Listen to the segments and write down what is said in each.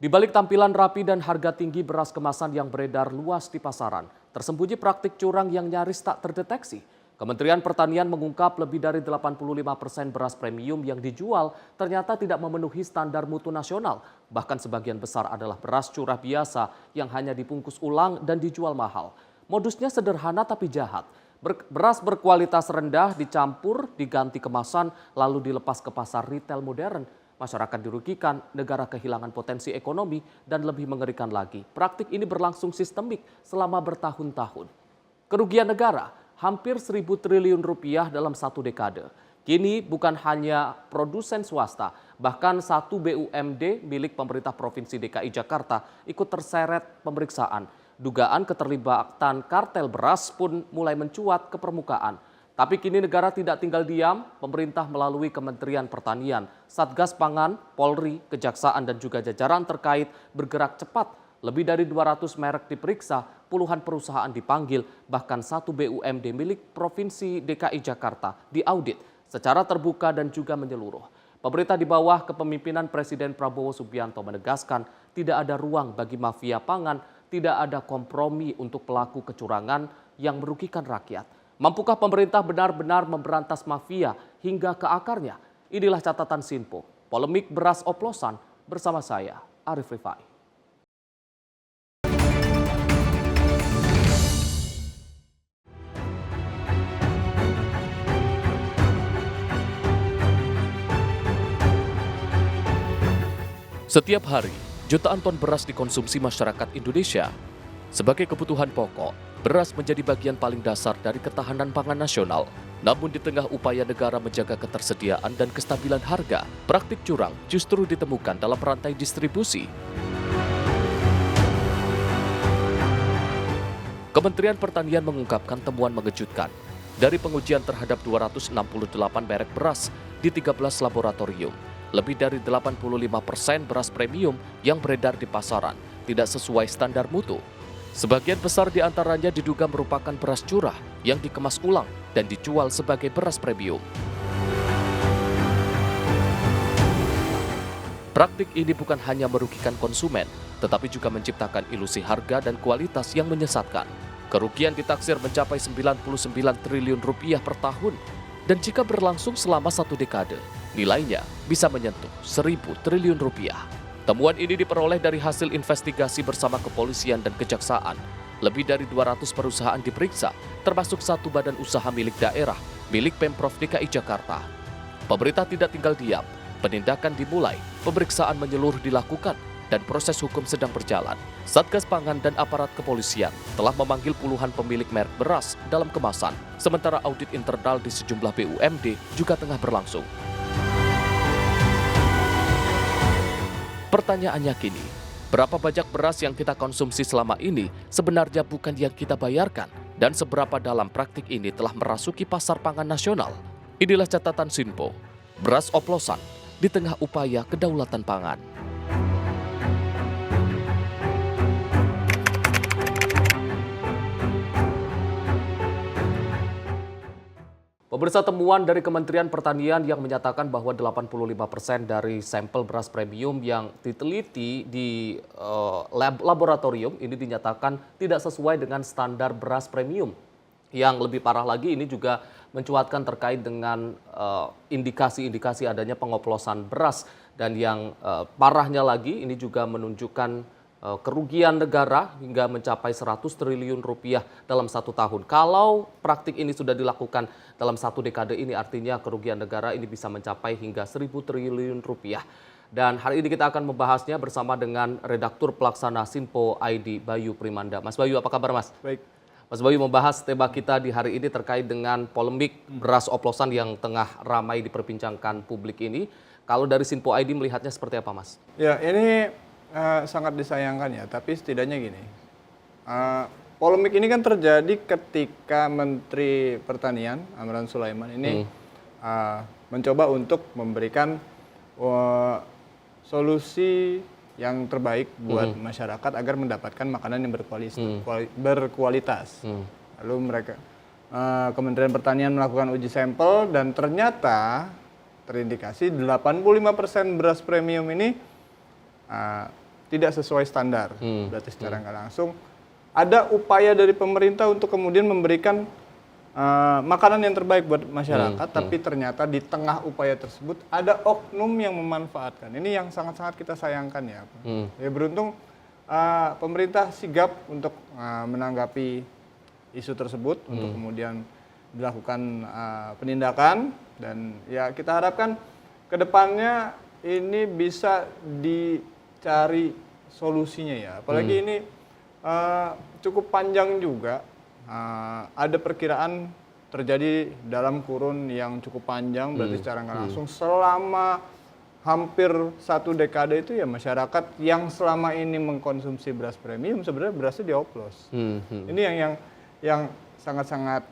Di balik tampilan rapi dan harga tinggi beras kemasan yang beredar luas di pasaran, tersembunyi praktik curang yang nyaris tak terdeteksi. Kementerian Pertanian mengungkap lebih dari 85% beras premium yang dijual ternyata tidak memenuhi standar mutu nasional. Bahkan sebagian besar adalah beras curah biasa yang hanya dibungkus ulang dan dijual mahal. Modusnya sederhana tapi jahat. Beras berkualitas rendah dicampur, diganti kemasan, lalu dilepas ke pasar retail modern. Masyarakat dirugikan, negara kehilangan potensi ekonomi, dan lebih mengerikan lagi, praktik ini berlangsung sistemik selama bertahun-tahun. Kerugian negara hampir 1.000 triliun rupiah dalam satu dekade. Kini bukan hanya produsen swasta, bahkan satu BUMD milik pemerintah Provinsi DKI Jakarta ikut terseret pemeriksaan. Dugaan keterlibatan kartel beras pun mulai mencuat ke permukaan. Tapi kini negara tidak tinggal diam, pemerintah melalui Kementerian Pertanian, Satgas Pangan, Polri, Kejaksaan dan juga jajaran terkait bergerak cepat. Lebih dari 200 merek diperiksa, puluhan perusahaan dipanggil, bahkan satu BUMD milik Provinsi DKI Jakarta diaudit secara terbuka dan juga menyeluruh. Pemerintah di bawah kepemimpinan Presiden Prabowo Subianto menegaskan tidak ada ruang bagi mafia pangan, tidak ada kompromi untuk pelaku kecurangan yang merugikan rakyat. Mampukah pemerintah benar-benar memberantas mafia hingga ke akarnya? Inilah catatan Sinpo, polemik beras oplosan bersama saya, Arif Rifai. Setiap hari, jutaan ton beras dikonsumsi masyarakat Indonesia. Sebagai kebutuhan pokok, beras menjadi bagian paling dasar dari ketahanan pangan nasional. Namun di tengah upaya negara menjaga ketersediaan dan kestabilan harga, praktik curang justru ditemukan dalam rantai distribusi. Kementerian Pertanian mengungkapkan temuan mengejutkan. Dari pengujian terhadap 268 merek beras di 13 laboratorium, lebih dari 85% beras premium yang beredar di pasaran tidak sesuai standar mutu. Sebagian besar di antaranya diduga merupakan beras curah yang dikemas ulang dan dijual sebagai beras premium. Praktik ini bukan hanya merugikan konsumen, tetapi juga menciptakan ilusi harga dan kualitas yang menyesatkan. Kerugian ditaksir mencapai 99 triliun rupiah per tahun, dan jika berlangsung selama satu dekade, nilainya bisa menyentuh 1.000 triliun rupiah. Temuan ini diperoleh dari hasil investigasi bersama kepolisian dan kejaksaan. Lebih dari 200 perusahaan diperiksa, termasuk satu badan usaha milik daerah, milik Pemprov DKI Jakarta. Pemerintah tidak tinggal diam, penindakan dimulai, pemeriksaan menyeluruh dilakukan, dan proses hukum sedang berjalan. Satgas Pangan dan aparat kepolisian telah memanggil puluhan pemilik merek beras dalam kemasan, sementara audit internal di sejumlah BUMD juga tengah berlangsung. Pertanyaannya kini, berapa banyak beras yang kita konsumsi selama ini sebenarnya bukan yang kita bayarkan, dan seberapa dalam praktik ini telah merasuki pasar pangan nasional? Inilah catatan Sinpo, beras oplosan di tengah upaya kedaulatan pangan. Pemirsa, temuan dari Kementerian Pertanian yang menyatakan bahwa 85% dari sampel beras premium yang diteliti di laboratorium ini dinyatakan tidak sesuai dengan standar beras premium. Yang lebih parah lagi ini juga mencuatkan terkait dengan indikasi-indikasi adanya pengoplosan beras. Dan yang parahnya lagi ini juga menunjukkan kerugian negara hingga mencapai 100 triliun rupiah dalam satu tahun. Kalau praktik ini sudah dilakukan dalam satu dekade ini, artinya kerugian negara ini bisa mencapai hingga 1.000 triliun rupiah. Dan hari ini kita akan membahasnya bersama dengan Redaktur Pelaksana Sinpo ID, Bayu Primanda. Mas Bayu, apa kabar Mas? Baik. Mas Bayu, membahas tema kita di hari ini terkait dengan polemik beras oplosan yang tengah ramai diperbincangkan publik ini. Kalau dari Sinpo ID melihatnya seperti apa Mas? Ya, ini sangat disayangkan ya, tapi setidaknya gini, polemik ini kan terjadi ketika Menteri Pertanian Amran Sulaiman ini mencoba untuk memberikan solusi yang terbaik buat masyarakat agar mendapatkan makanan yang berkualitas. Lalu mereka Kementerian Pertanian melakukan uji sampel dan ternyata terindikasi 85% beras premium ini tidak sesuai standar. Berarti secara nggak langsung ada upaya dari pemerintah untuk kemudian memberikan makanan yang terbaik buat masyarakat, tapi ternyata di tengah upaya tersebut ada oknum yang memanfaatkan. Ini yang sangat-sangat kita sayangkan ya. Ya beruntung pemerintah sigap untuk menanggapi isu tersebut untuk kemudian dilakukan penindakan, dan ya kita harapkan ke depannya ini bisa dicari solusinya ya. Apalagi ini cukup panjang juga. Ada perkiraan terjadi dalam kurun yang cukup panjang, berarti secara nggak langsung selama hampir 1 dekade itu ya masyarakat yang selama ini mengkonsumsi beras premium sebenarnya berasnya dioplos. Ini yang sangat-sangat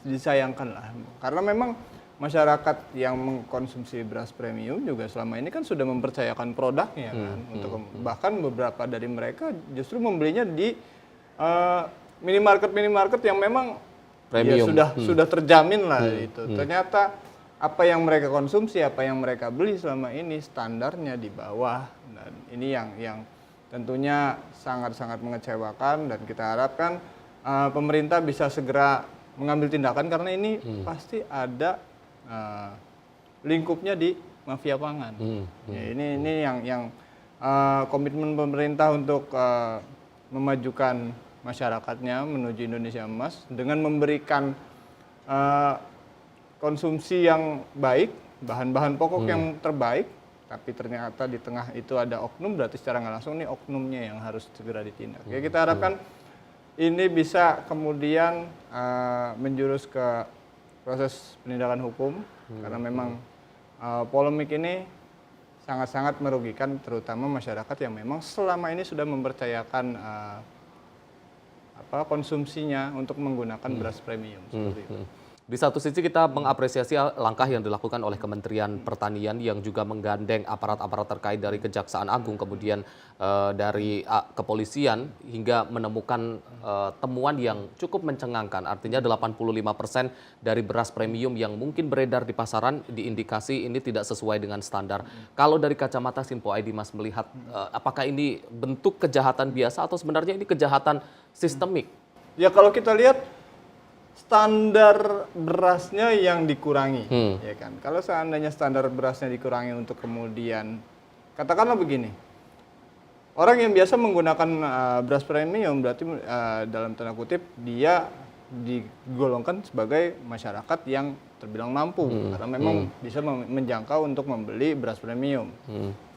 disayangkan lah, karena memang masyarakat yang mengkonsumsi beras premium juga selama ini kan sudah mempercayakan produknya kan, untuk bahkan beberapa dari mereka justru membelinya di minimarket yang memang premium. Ya sudah terjamin lah itu. Ternyata apa yang mereka konsumsi, apa yang mereka beli selama ini standarnya di bawah, dan ini yang tentunya sangat-sangat mengecewakan, dan kita harapkan pemerintah bisa segera mengambil tindakan karena ini pasti ada lingkupnya di mafia pangan. Ya, ini yang komitmen pemerintah untuk memajukan masyarakatnya menuju Indonesia Emas dengan memberikan konsumsi yang baik, bahan-bahan pokok yang terbaik, tapi ternyata di tengah itu ada oknum, berarti secara nggak langsung ini oknumnya yang harus segera ditindak. Ya, kita harapkan ini bisa kemudian menjurus ke proses penindakan hukum, karena memang polemik ini sangat-sangat merugikan terutama masyarakat yang memang selama ini sudah mempercayakan konsumsinya untuk menggunakan beras premium seperti itu. Di satu sisi kita mengapresiasi langkah yang dilakukan oleh Kementerian Pertanian yang juga menggandeng aparat-aparat terkait dari Kejaksaan Agung, kemudian dari kepolisian hingga menemukan temuan yang cukup mencengangkan. Artinya 85% dari beras premium yang mungkin beredar di pasaran diindikasi ini tidak sesuai dengan standar. Kalau dari kacamata Simpo ID Mas melihat apakah ini bentuk kejahatan biasa atau sebenarnya ini kejahatan sistemik? Ya kalau kita lihat standar berasnya yang dikurangi, ya kan. Kalau seandainya standar berasnya dikurangi untuk kemudian, katakanlah begini, orang yang biasa menggunakan beras premium berarti dalam tanda kutip dia digolongkan sebagai masyarakat yang terbilang mampu, karena memang bisa menjangkau untuk membeli beras premium.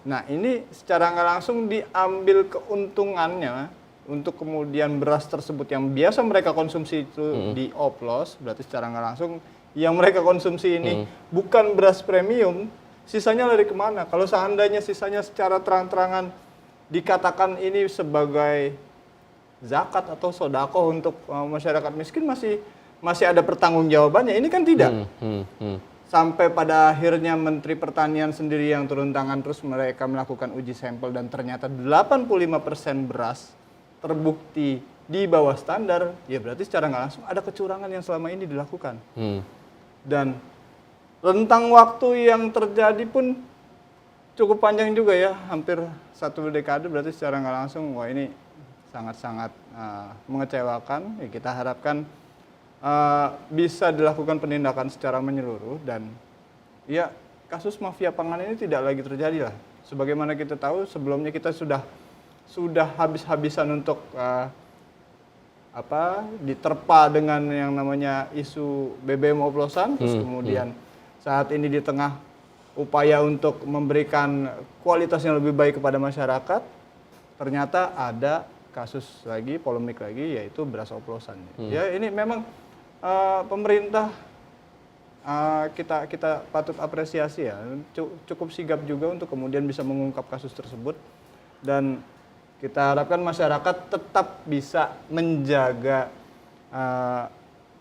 Nah ini secara nggak langsung diambil keuntungannya untuk kemudian beras tersebut yang biasa mereka konsumsi itu dioplos, berarti secara nggak langsung yang mereka konsumsi ini bukan beras premium, sisanya lari kemana? Kalau seandainya sisanya secara terang-terangan dikatakan ini sebagai zakat atau sodako untuk masyarakat miskin, masih ada pertanggungjawabannya. Ini kan tidak. Sampai pada akhirnya Menteri Pertanian sendiri yang turun tangan, terus mereka melakukan uji sampel dan ternyata 85% beras terbukti di bawah standar, ya berarti secara nggak langsung ada kecurangan yang selama ini dilakukan. Dan rentang waktu yang terjadi pun cukup panjang juga ya, hampir 1 dekade, berarti secara nggak langsung, wah ini sangat-sangat mengecewakan. Ya, kita harapkan bisa dilakukan penindakan secara menyeluruh, dan ya kasus mafia pangan ini tidak lagi terjadi lah. Sebagaimana kita tahu sebelumnya kita sudah habis-habisan untuk diterpa dengan yang namanya isu BBM oplosan, terus kemudian saat ini di tengah upaya untuk memberikan kualitas yang lebih baik kepada masyarakat, ternyata ada kasus lagi, polemik lagi, yaitu beras oplosan. Ya ini memang pemerintah kita patut apresiasi ya, cukup sigap juga untuk kemudian bisa mengungkap kasus tersebut, dan kita harapkan masyarakat tetap bisa menjaga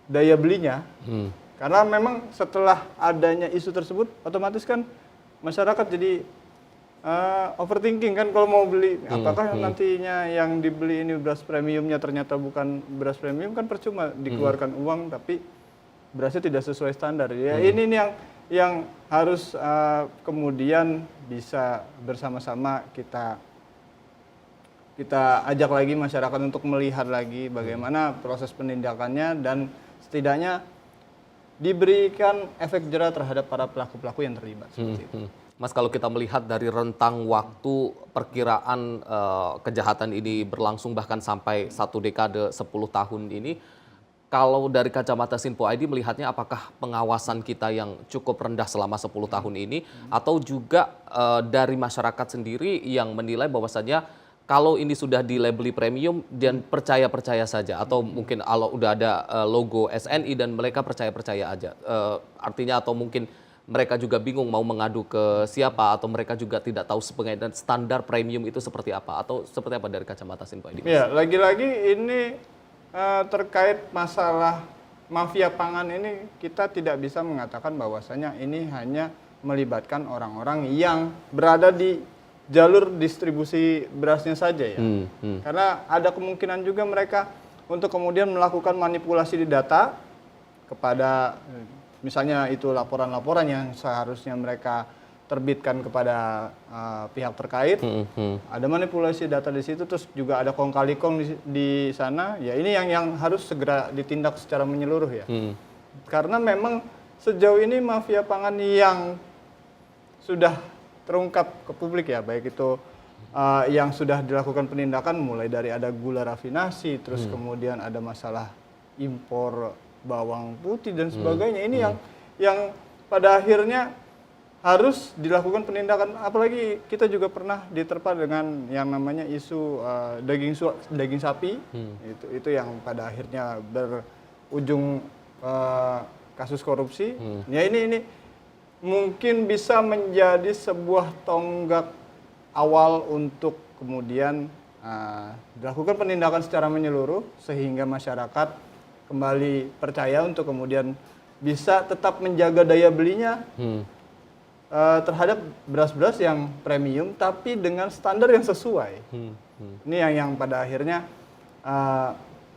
daya belinya, karena memang setelah adanya isu tersebut, otomatis kan masyarakat jadi overthinking kan kalau mau beli, apakah nantinya yang dibeli ini beras premiumnya ternyata bukan beras premium, kan percuma dikeluarkan uang tapi berasnya tidak sesuai standar. Ya ini yang harus kemudian bisa bersama-sama kita ajak lagi masyarakat untuk melihat lagi bagaimana proses penindakannya dan setidaknya diberikan efek jera terhadap para pelaku-pelaku yang terlibat seperti itu. Mas, kalau kita melihat dari rentang waktu perkiraan kejahatan ini berlangsung bahkan sampai 1 dekade 10 tahun ini, kalau dari kacamata Sinpo ID melihatnya apakah pengawasan kita yang cukup rendah selama 10 tahun ini atau juga dari masyarakat sendiri yang menilai bahwasannya kalau ini sudah dilabeli premium dan percaya-percaya saja atau mungkin kalau udah ada logo SNI dan mereka percaya-percaya aja. Artinya atau mungkin mereka juga bingung mau mengadu ke siapa atau mereka juga tidak tahu sebenarnya standar premium itu seperti apa atau seperti apa dari kacamata Sinpo ID? Ya, lagi-lagi ini terkait masalah mafia pangan ini kita tidak bisa mengatakan bahwasanya ini hanya melibatkan orang-orang yang berada di jalur distribusi berasnya saja ya. Karena ada kemungkinan juga mereka untuk kemudian melakukan manipulasi di data kepada misalnya itu laporan-laporan yang seharusnya mereka terbitkan kepada pihak terkait. Ada manipulasi data di situ, terus juga ada kong kali kong di sana. Ya ini yang harus segera ditindak secara menyeluruh ya. Karena memang sejauh ini mafia pangan yang sudah terungkap ke publik ya, baik itu yang sudah dilakukan penindakan mulai dari ada gula rafinasi, terus kemudian ada masalah impor bawang putih dan sebagainya. Ini yang pada akhirnya harus dilakukan penindakan. Apalagi kita juga pernah diterpa dengan yang namanya isu daging sapi, itu yang pada akhirnya berujung kasus korupsi. Ya ini mungkin bisa menjadi sebuah tonggak awal untuk kemudian dilakukan penindakan secara menyeluruh sehingga masyarakat kembali percaya untuk kemudian bisa tetap menjaga daya belinya terhadap beras-beras yang premium tapi dengan standar yang sesuai. Ini yang pada akhirnya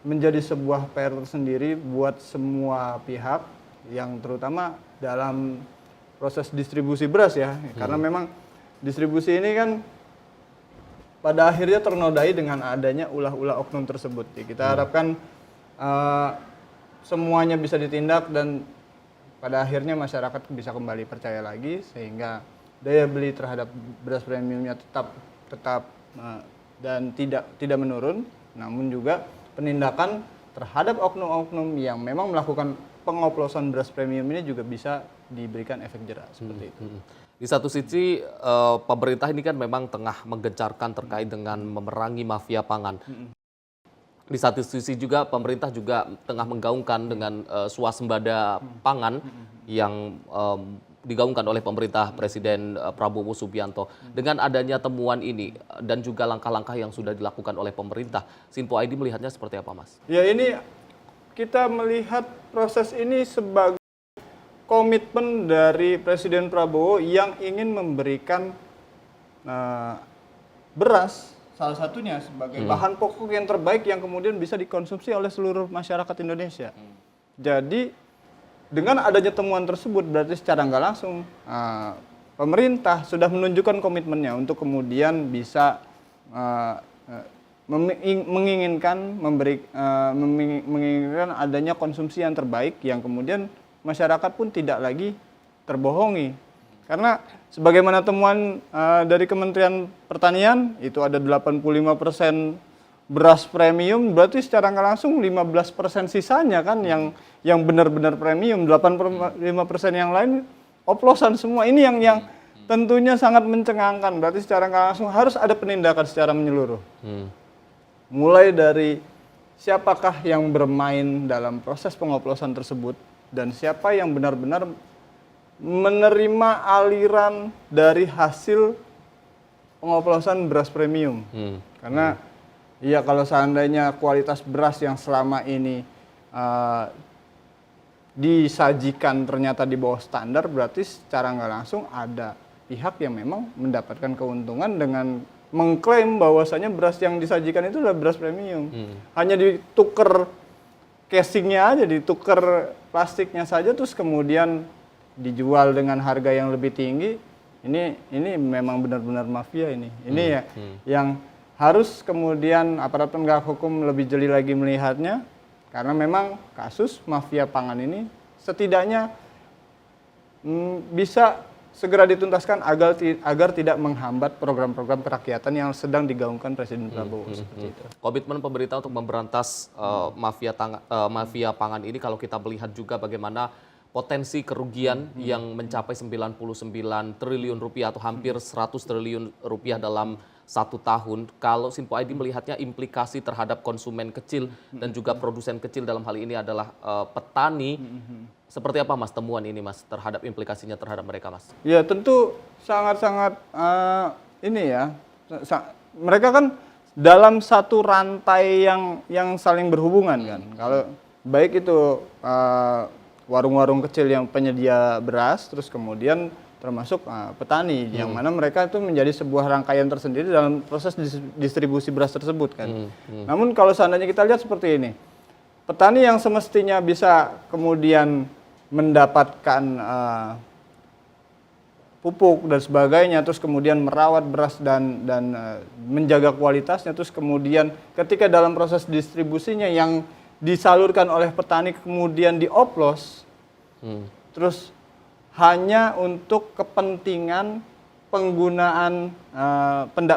menjadi sebuah PR tersendiri buat semua pihak yang terutama dalam proses distribusi beras ya, karena memang distribusi ini kan pada akhirnya ternodai dengan adanya ulah-ulah oknum tersebut. Ya, kita harapkan semuanya bisa ditindak dan pada akhirnya masyarakat bisa kembali percaya lagi sehingga daya beli terhadap beras premiumnya tetap dan tidak menurun, namun juga penindakan terhadap oknum-oknum yang memang melakukan pengoplosan beras premium ini juga bisa diberikan efek jera seperti itu. Di satu sisi pemerintah ini kan memang tengah menggencarkan terkait dengan memerangi mafia pangan. Di satu sisi juga pemerintah juga tengah menggaungkan dengan swasembada pangan yang digaungkan oleh pemerintah Presiden Prabowo Subianto. Dengan adanya temuan ini dan juga langkah-langkah yang sudah dilakukan oleh pemerintah, Sinpo ID melihatnya seperti apa, Mas? Ya ini kita melihat proses ini sebagai komitmen dari Presiden Prabowo yang ingin memberikan beras salah satunya sebagai bahan pokok yang terbaik yang kemudian bisa dikonsumsi oleh seluruh masyarakat Indonesia. Jadi dengan adanya temuan tersebut berarti secara nggak langsung pemerintah sudah menunjukkan komitmennya untuk kemudian bisa menginginkan adanya konsumsi yang terbaik yang kemudian masyarakat pun tidak lagi terbohongi. Karena sebagaimana temuan dari Kementerian Pertanian itu ada 85% beras premium, berarti secara nggak langsung 15% sisanya kan yang benar-benar premium, 85% yang lain oplosan semua. Ini yang tentunya sangat mencengangkan. Berarti secara nggak langsung harus ada penindakan secara menyeluruh. Mulai dari siapakah yang bermain dalam proses pengoplosan tersebut dan siapa yang benar-benar menerima aliran dari hasil pengoplosan beras premium. Karena ya kalau seandainya kualitas beras yang selama ini disajikan ternyata di bawah standar, berarti secara nggak langsung ada pihak yang memang mendapatkan keuntungan dengan mengklaim bahwasanya beras yang disajikan itu adalah beras premium. Hanya ditukar casingnya aja, ditukar plastiknya saja, terus kemudian dijual dengan harga yang lebih tinggi, ini memang benar-benar mafia ini. Ini ya yang harus kemudian aparat penegak hukum lebih jeli lagi melihatnya, karena memang kasus mafia pangan ini setidaknya bisa segera dituntaskan agar tidak menghambat program-program kerakyatan yang sedang digaungkan Presiden Prabowo seperti itu. Komitmen pemerintah untuk memberantas mafia pangan ini, kalau kita melihat juga bagaimana potensi kerugian yang mencapai 99 triliun rupiah atau hampir 100 triliun rupiah dalam 1 tahun. Kalau Sinpo ID melihatnya implikasi terhadap konsumen kecil dan juga produsen kecil dalam hal ini adalah petani. Seperti apa Mas temuan ini Mas terhadap implikasinya terhadap mereka Mas? Ya tentu sangat-sangat ini ya, mereka kan dalam satu rantai yang saling berhubungan kan. Kalau baik itu warung-warung kecil yang penyedia beras, terus kemudian termasuk petani, yang mana mereka itu menjadi sebuah rangkaian tersendiri dalam proses distribusi beras tersebut kan. Namun kalau seandainya kita lihat seperti ini, petani yang semestinya bisa kemudian mendapatkan pupuk dan sebagainya, terus kemudian merawat beras dan menjaga kualitasnya, terus kemudian ketika dalam proses distribusinya yang disalurkan oleh petani kemudian dioplos, terus hanya untuk kepentingan penggunaan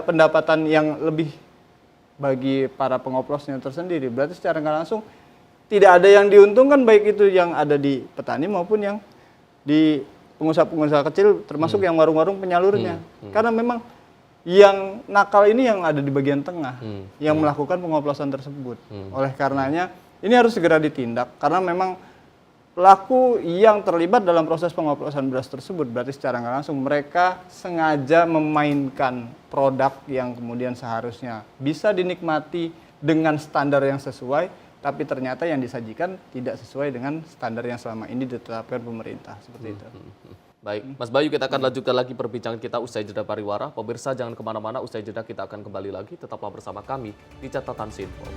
pendapatan yang lebih bagi para pengoplosnya tersendiri. Berarti secara nggak langsung tidak ada yang diuntungkan, baik itu yang ada di petani maupun yang di pengusaha-pengusaha kecil, termasuk yang warung-warung penyalurnya. Karena memang yang nakal ini yang ada di bagian tengah, yang melakukan pengoplosan tersebut. Oleh karenanya ini harus segera ditindak, karena memang pelaku yang terlibat dalam proses pengoplosan beras tersebut berarti secara nggak langsung mereka sengaja memainkan produk yang kemudian seharusnya bisa dinikmati dengan standar yang sesuai, tapi ternyata yang disajikan tidak sesuai dengan standar yang selama ini ditetapkan pemerintah, seperti itu. Baik, Mas Bayu, kita akan lanjutkan lagi perbincangan kita usai jeda pariwara. Pemirsa jangan kemana-mana, usai jeda kita akan kembali lagi. Tetaplah bersama kami di Catatan Sinpo.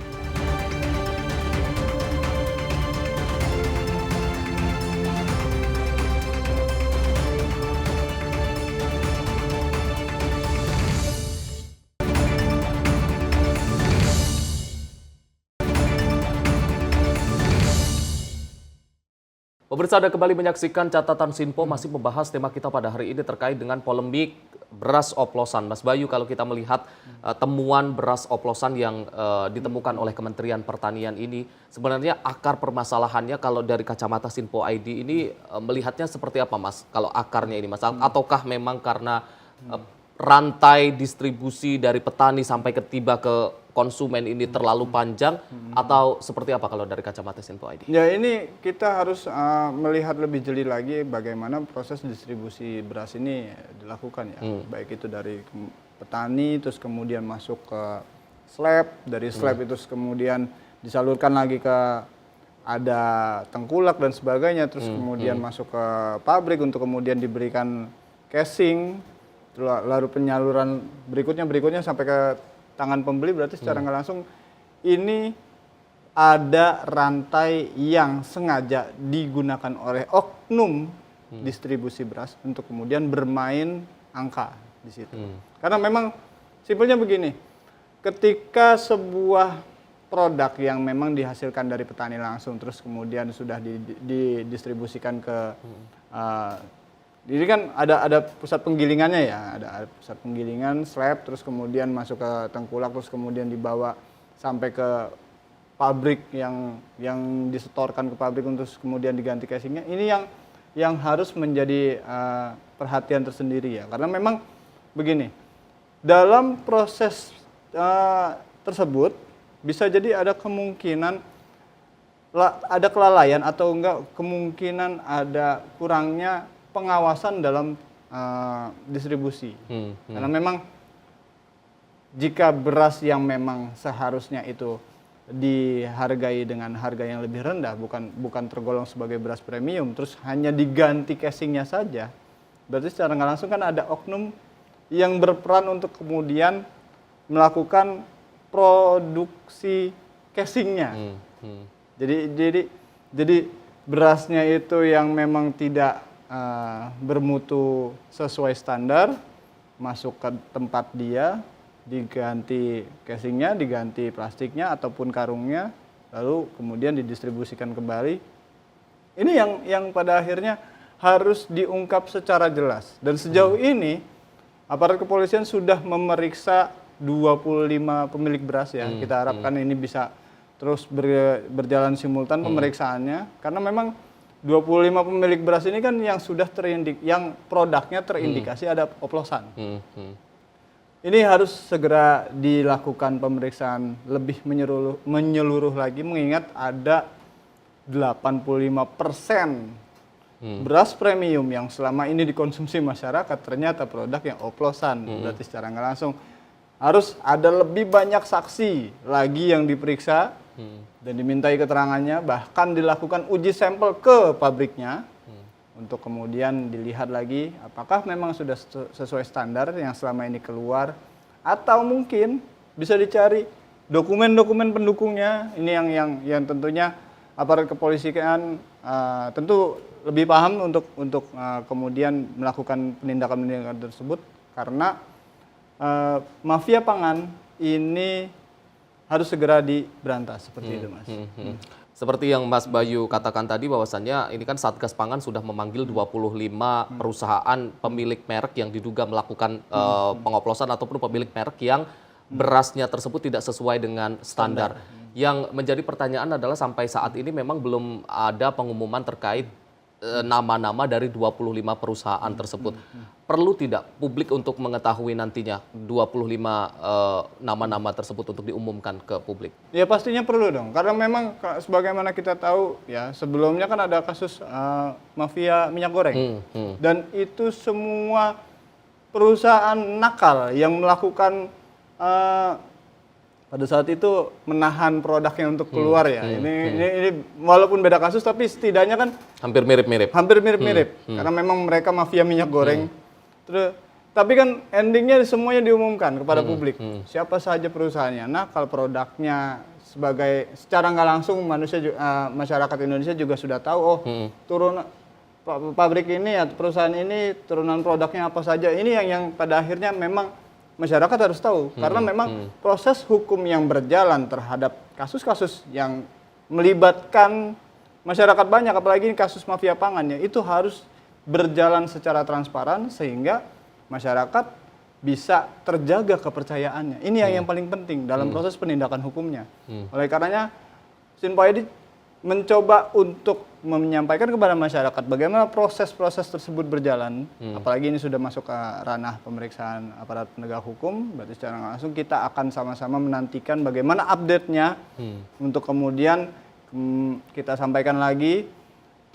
Pemirsa, Anda kembali menyaksikan Catatan Sinpo, masih membahas tema kita pada hari ini terkait dengan polemik beras oplosan. Mas Bayu, kalau kita melihat temuan beras oplosan yang ditemukan oleh Kementerian Pertanian ini, sebenarnya akar permasalahannya kalau dari kacamata Sinpo ID ini melihatnya seperti apa Mas? Kalau akarnya ini Mas, ataukah memang karena rantai distribusi dari petani sampai tiba ke konsumen ini terlalu panjang, atau seperti apa kalau dari kacamata Sinpo ID? Ya, ini kita harus melihat lebih jeli lagi bagaimana proses distribusi beras ini dilakukan ya. Baik itu dari petani, terus kemudian masuk ke slab, dari slab itu kemudian disalurkan lagi ke ada tengkulak dan sebagainya, terus kemudian masuk ke pabrik untuk kemudian diberikan casing, lalu penyaluran berikutnya sampai ke tangan pembeli. Berarti secara nggak langsung ini ada rantai yang sengaja digunakan oleh oknum distribusi beras untuk kemudian bermain angka di situ. Karena memang simpelnya begini, ketika sebuah produk yang memang dihasilkan dari petani langsung terus kemudian sudah didistribusikan ke ini kan ada pusat penggilingannya ya, ada pusat penggilingan slab, terus kemudian masuk ke tengkulak, terus kemudian dibawa sampai ke pabrik yang disetorkan ke pabrik untuk kemudian diganti casingnya. Ini yang harus menjadi perhatian tersendiri ya, karena memang begini, dalam proses tersebut bisa jadi ada kemungkinan ada kelalaian atau enggak kemungkinan ada kurangnya pengawasan dalam distribusi. Karena memang jika beras yang memang seharusnya itu dihargai dengan harga yang lebih rendah, bukan tergolong sebagai beras premium, terus hanya diganti casingnya saja, berarti secara nggak langsung kan ada oknum yang berperan untuk kemudian melakukan produksi casingnya. Jadi berasnya itu yang memang tidak bermutu sesuai standar, masuk ke tempat dia, diganti casingnya, diganti plastiknya ataupun karungnya, lalu kemudian didistribusikan kembali. Ini yang pada akhirnya harus diungkap secara jelas. Dan sejauh ini aparat kepolisian sudah memeriksa 25 pemilik beras ya. Kita harapkan ini bisa terus berjalan simultan pemeriksaannya, karena memang 25 pemilik beras ini kan yang sudah yang produknya terindikasi ada oplosan. Ini harus segera dilakukan pemeriksaan lebih menyeluruh lagi, mengingat ada 85% beras premium yang selama ini dikonsumsi masyarakat ternyata produk yang oplosan. Berarti secara nggak langsung harus ada lebih banyak saksi lagi yang diperiksa dan dimintai keterangannya, bahkan dilakukan uji sampel ke pabriknya untuk kemudian dilihat lagi apakah memang sudah sesuai standar yang selama ini keluar, atau mungkin bisa dicari dokumen-dokumen pendukungnya. Ini yang tentunya aparat kepolisian tentu lebih paham untuk kemudian melakukan penindakan-penindakan tersebut, karena mafia pangan ini harus segera diberantas seperti itu, Mas. Seperti yang Mas Bayu katakan tadi, bahwasannya ini kan Satgas Pangan sudah memanggil 25 perusahaan pemilik merek yang diduga melakukan pengoplosan ataupun pemilik merek yang berasnya tersebut tidak sesuai dengan standar. Yang menjadi pertanyaan adalah sampai saat ini memang belum ada pengumuman terkait nama-nama dari 25 perusahaan tersebut. Perlu tidak publik untuk mengetahui nantinya 25 nama-nama tersebut untuk diumumkan ke publik? Ya pastinya perlu dong, karena memang sebagaimana kita tahu ya, sebelumnya kan ada kasus mafia minyak goreng. Dan itu semua perusahaan nakal yang melakukan pada saat itu menahan produknya untuk keluar ya. Ini walaupun beda kasus tapi setidaknya kan hampir mirip-mirip. Karena memang mereka mafia minyak goreng. Terus tapi kan endingnya semuanya diumumkan kepada publik. Siapa saja perusahaannya. Nah, kalau produknya secara nggak langsung masyarakat Indonesia juga sudah tahu, pabrik ini atau perusahaan ini turunan produknya apa saja. Ini yang pada akhirnya memang masyarakat harus tahu, karena memang proses hukum yang berjalan terhadap kasus-kasus yang melibatkan masyarakat banyak, apalagi kasus mafia pangannya, itu harus berjalan secara transparan sehingga masyarakat bisa terjaga kepercayaannya. Ini yang paling penting dalam proses penindakan hukumnya. Oleh karenanya, Sinpo ID mencoba untuk menyampaikan kepada masyarakat bagaimana proses-proses tersebut berjalan, apalagi ini sudah masuk ke ranah pemeriksaan aparat penegak hukum, berarti secara langsung kita akan sama-sama menantikan bagaimana update-nya untuk kemudian kita sampaikan lagi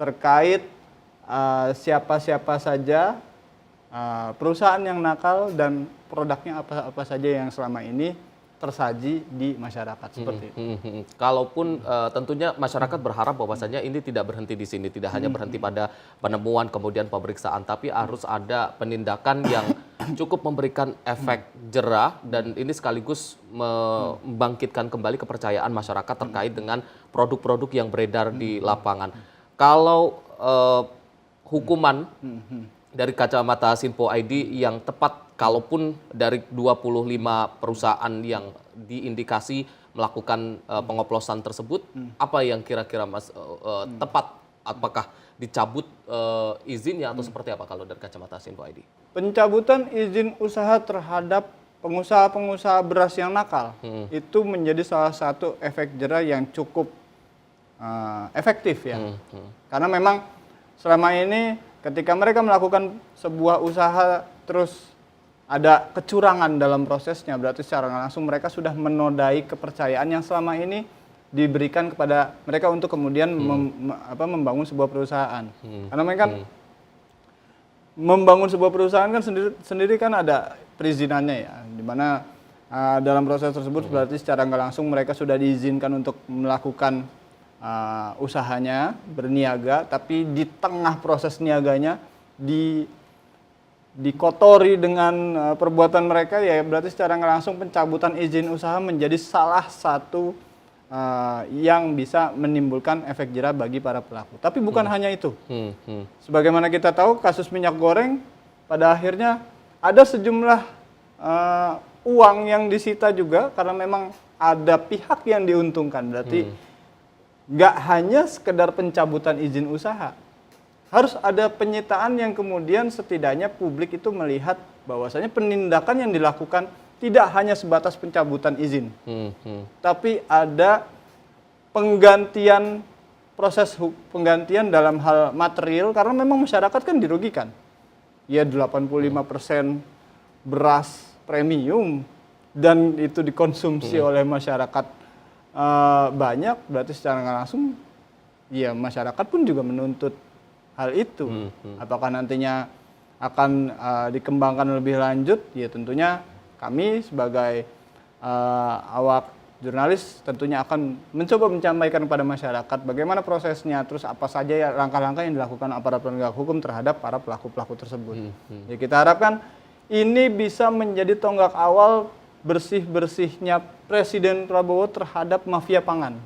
terkait siapa-siapa saja perusahaan yang nakal dan produknya apa saja yang selama ini tersaji di masyarakat seperti itu. Kalaupun tentunya masyarakat berharap bahwasanya ini tidak berhenti di sini, tidak hanya berhenti pada penemuan kemudian pemeriksaan, tapi harus ada penindakan yang cukup memberikan efek jera, dan ini sekaligus membangkitkan kembali kepercayaan masyarakat terkait dengan produk-produk yang beredar di lapangan. Kalau hukuman dari kacamata Sinpo ID yang tepat, kalaupun dari 25 perusahaan yang diindikasi melakukan pengoplosan tersebut, apa yang kira-kira Mas tepat? Apakah dicabut izinnya atau seperti apa kalau dari kacamata Sinpo ID? Pencabutan izin usaha terhadap pengusaha-pengusaha beras yang nakal itu menjadi salah satu efek jera yang cukup efektif ya. Karena memang selama ini ketika mereka melakukan sebuah usaha terus ada kecurangan dalam prosesnya, berarti secara langsung mereka sudah menodai kepercayaan yang selama ini diberikan kepada mereka untuk kemudian membangun sebuah perusahaan. Karena mereka membangun sebuah perusahaan kan sendiri kan ada perizinannya ya, di mana dalam proses tersebut berarti secara nggak langsung mereka sudah diizinkan untuk melakukan usahanya, berniaga, tapi di tengah proses niaganya dikotori dengan perbuatan mereka, ya berarti secara nggak langsung pencabutan izin usaha menjadi salah satu yang bisa menimbulkan efek jera bagi para pelaku. Tapi bukan hanya itu. Sebagaimana kita tahu kasus minyak goreng pada akhirnya ada sejumlah uang yang disita juga karena memang ada pihak yang diuntungkan. Berarti nggak hanya sekedar pencabutan izin usaha, harus ada penyitaan yang kemudian setidaknya publik itu melihat bahwasanya penindakan yang dilakukan tidak hanya sebatas pencabutan izin, tapi ada penggantian penggantian dalam hal material karena memang masyarakat kan dirugikan. Ya 85% beras premium dan itu dikonsumsi oleh masyarakat banyak, berarti secara nggak langsung ya masyarakat pun juga menuntut hal itu. Apakah nantinya akan dikembangkan lebih lanjut? Ya tentunya kami sebagai awak jurnalis tentunya akan mencoba menyampaikan kepada masyarakat bagaimana prosesnya, terus apa saja ya langkah-langkah yang dilakukan aparat penegak hukum terhadap para pelaku-pelaku tersebut. Ya kita harapkan ini bisa menjadi tonggak awal bersih-bersihnya Presiden Prabowo terhadap mafia pangan.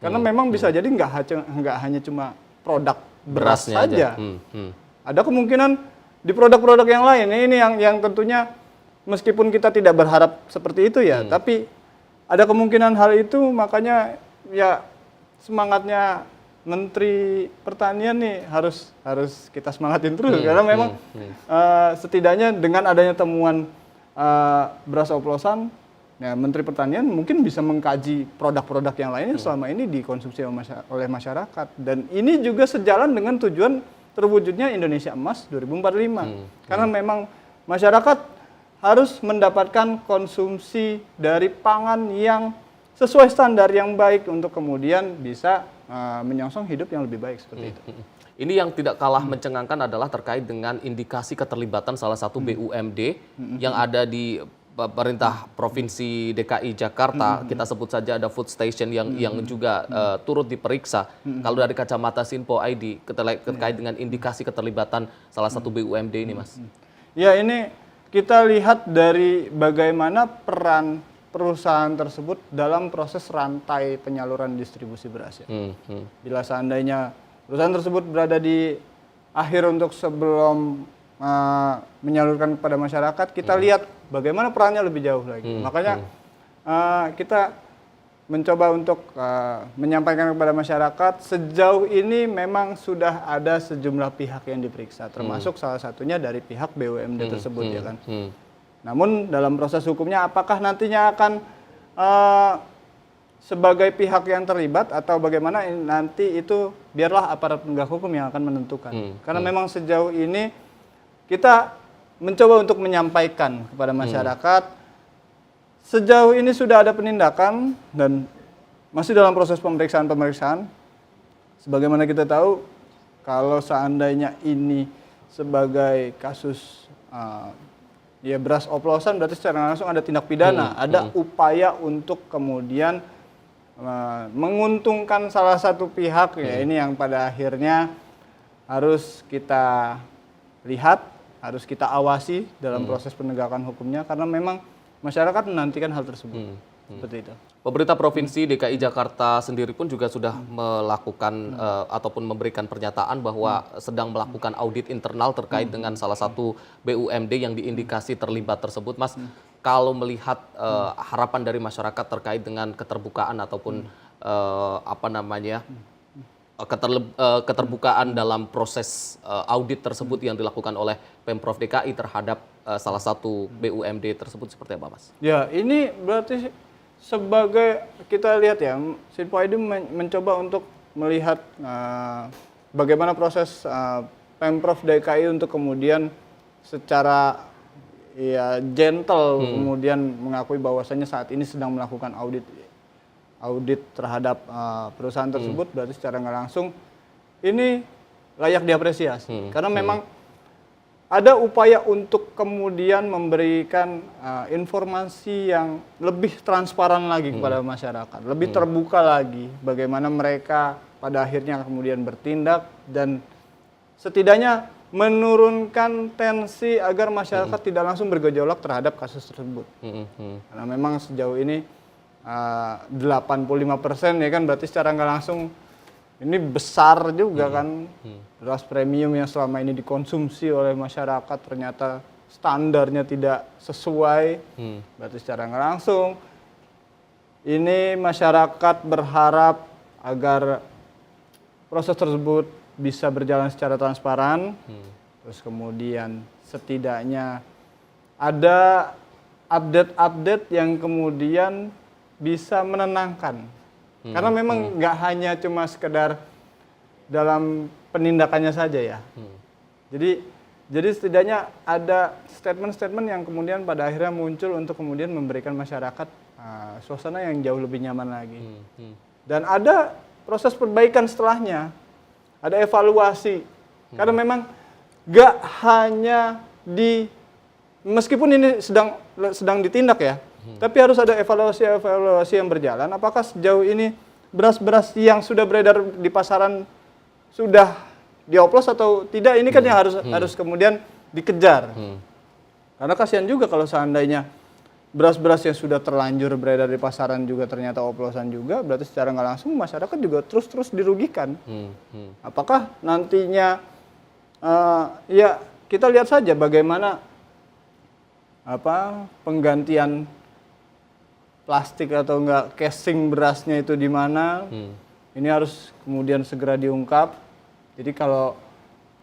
Karena memang bisa jadi nggak hanya cuma produk beras saja. Ada kemungkinan di produk-produk yang lain. Ini yang tentunya meskipun kita tidak berharap seperti itu ya, tapi ada kemungkinan hal itu, makanya ya semangatnya Menteri Pertanian nih harus kita semangatin terus karena memang setidaknya dengan adanya temuan beras oplosan, ya Menteri Pertanian mungkin bisa mengkaji produk-produk yang lainnya selama ini dikonsumsi oleh masyarakat, dan ini juga sejalan dengan tujuan terwujudnya Indonesia Emas 2045 karena memang masyarakat harus mendapatkan konsumsi dari pangan yang sesuai standar yang baik untuk kemudian bisa menyongsong hidup yang lebih baik seperti itu. Ini yang tidak kalah mencengangkan adalah terkait dengan indikasi keterlibatan salah satu BUMD yang ada di pemerintah Provinsi DKI Jakarta. Kita sebut saja ada food station yang juga turut diperiksa. Kalau dari kacamata Sinpo ID terkait dengan indikasi keterlibatan salah satu BUMD ini, Mas. Ya, ini kita lihat dari bagaimana peran perusahaan tersebut dalam proses rantai penyaluran distribusi beras. Bila seandainya perusahaan tersebut berada di akhir untuk sebelum menyalurkan kepada masyarakat, kita lihat bagaimana perannya lebih jauh lagi. Makanya kita mencoba untuk menyampaikan kepada masyarakat sejauh ini memang sudah ada sejumlah pihak yang diperiksa, termasuk salah satunya dari pihak BUMD tersebut ya kan. Namun dalam proses hukumnya apakah nantinya akan sebagai pihak yang terlibat atau bagaimana nanti itu biarlah aparat penegak hukum yang akan menentukan. Karena memang sejauh ini kita mencoba untuk menyampaikan kepada masyarakat sejauh ini sudah ada penindakan dan masih dalam proses pemeriksaan. Sebagaimana kita tahu, kalau seandainya ini sebagai kasus ya beras oplosan, berarti secara langsung ada tindak pidana, ada upaya untuk kemudian menguntungkan salah satu pihak. Ya ini yang pada akhirnya harus kita lihat, harus kita awasi dalam proses penegakan hukumnya, karena memang masyarakat menantikan hal tersebut. Seperti itu. Pemerintah Provinsi DKI Jakarta sendiri pun juga sudah melakukan ataupun memberikan pernyataan bahwa sedang melakukan audit internal terkait dengan salah satu BUMD yang diindikasi terlibat tersebut. Mas, kalau melihat harapan dari masyarakat terkait dengan keterbukaan ataupun keterbukaan dalam proses audit tersebut yang dilakukan oleh Pemprov DKI terhadap salah satu BUMD tersebut seperti apa, Mas? Ya, ini berarti sebagai kita lihat ya, Sinpo ID mencoba untuk melihat bagaimana proses Pemprov DKI untuk kemudian secara ya gentle kemudian mengakui bahwasanya saat ini sedang melakukan audit terhadap perusahaan tersebut, berarti secara nggak langsung ini layak diapresiasi karena memang ada upaya untuk kemudian memberikan informasi yang lebih transparan lagi kepada masyarakat, lebih terbuka lagi bagaimana mereka pada akhirnya kemudian bertindak dan setidaknya menurunkan tensi agar masyarakat tidak langsung bergejolak terhadap kasus tersebut. Karena memang sejauh ini 85% ya kan, berarti secara nggak langsung ini besar juga kan. Beras premium yang selama ini dikonsumsi oleh masyarakat ternyata standarnya tidak sesuai, berarti secara nggak langsung ini masyarakat berharap agar proses tersebut bisa berjalan secara transparan, terus kemudian setidaknya ada update-update yang kemudian bisa menenangkan. Karena memang nggak hanya cuma sekedar dalam penindakannya saja ya. Jadi setidaknya ada statement-statement yang kemudian pada akhirnya muncul untuk kemudian memberikan masyarakat suasana yang jauh lebih nyaman lagi. Dan ada proses perbaikan setelahnya, ada evaluasi. Karena memang nggak hanya meskipun ini sedang ditindak ya, tapi harus ada evaluasi yang berjalan. Apakah sejauh ini beras-beras yang sudah beredar di pasaran sudah dioplos atau tidak? Ini kan yang harus kemudian dikejar. Karena kasihan juga kalau seandainya beras-beras yang sudah terlanjur beredar di pasaran juga ternyata oplosan juga, berarti secara nggak langsung masyarakat juga terus dirugikan. Apakah nantinya ya kita lihat saja bagaimana penggantian plastik atau enggak casing berasnya itu di mana. Ini harus kemudian segera diungkap. Jadi kalau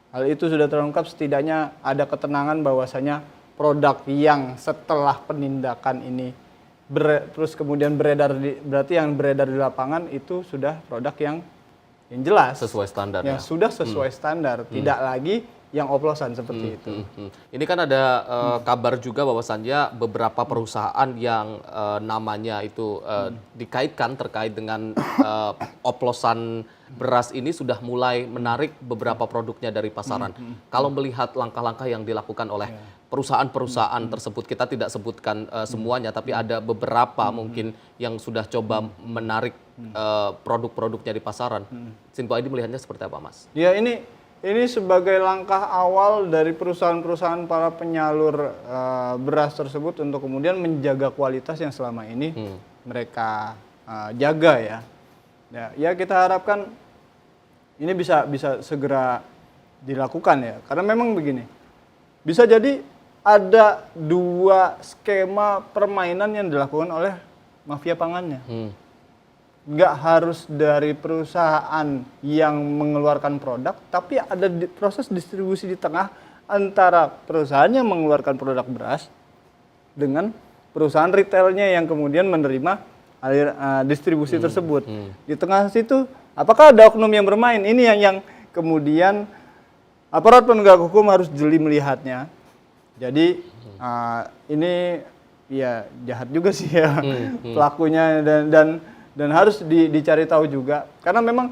hal itu sudah terungkap, setidaknya ada ketenangan bahwasanya produk yang setelah penindakan ini terus kemudian berarti yang beredar di lapangan itu sudah produk yang jelas sesuai standar yang sudah sesuai standar, tidak lagi yang oplosan seperti itu. Ini kan ada kabar juga bahwasannya beberapa perusahaan yang namanya itu dikaitkan terkait dengan oplosan beras ini sudah mulai menarik beberapa produknya dari pasaran. Kalau melihat langkah-langkah yang dilakukan oleh perusahaan-perusahaan tersebut, kita tidak sebutkan semuanya, tapi ada beberapa mungkin yang sudah coba menarik produk-produknya di pasaran. Sinpo ID melihatnya seperti apa, Mas? Ya, ini sebagai langkah awal dari perusahaan-perusahaan para penyalur beras tersebut untuk kemudian menjaga kualitas yang selama ini mereka jaga ya. Ya kita harapkan ini bisa segera dilakukan ya. Karena memang begini, bisa jadi ada dua skema permainan yang dilakukan oleh mafia pangannya. Nggak harus dari perusahaan yang mengeluarkan produk, tapi ada proses distribusi di tengah antara perusahaan yang mengeluarkan produk beras dengan perusahaan retailnya yang kemudian menerima distribusi tersebut. Di tengah situ, apakah ada oknum yang bermain? Ini yang kemudian aparat penegak hukum harus jeli melihatnya. Jadi ini ya jahat juga sih ya pelakunya dan harus dicari tahu juga, karena memang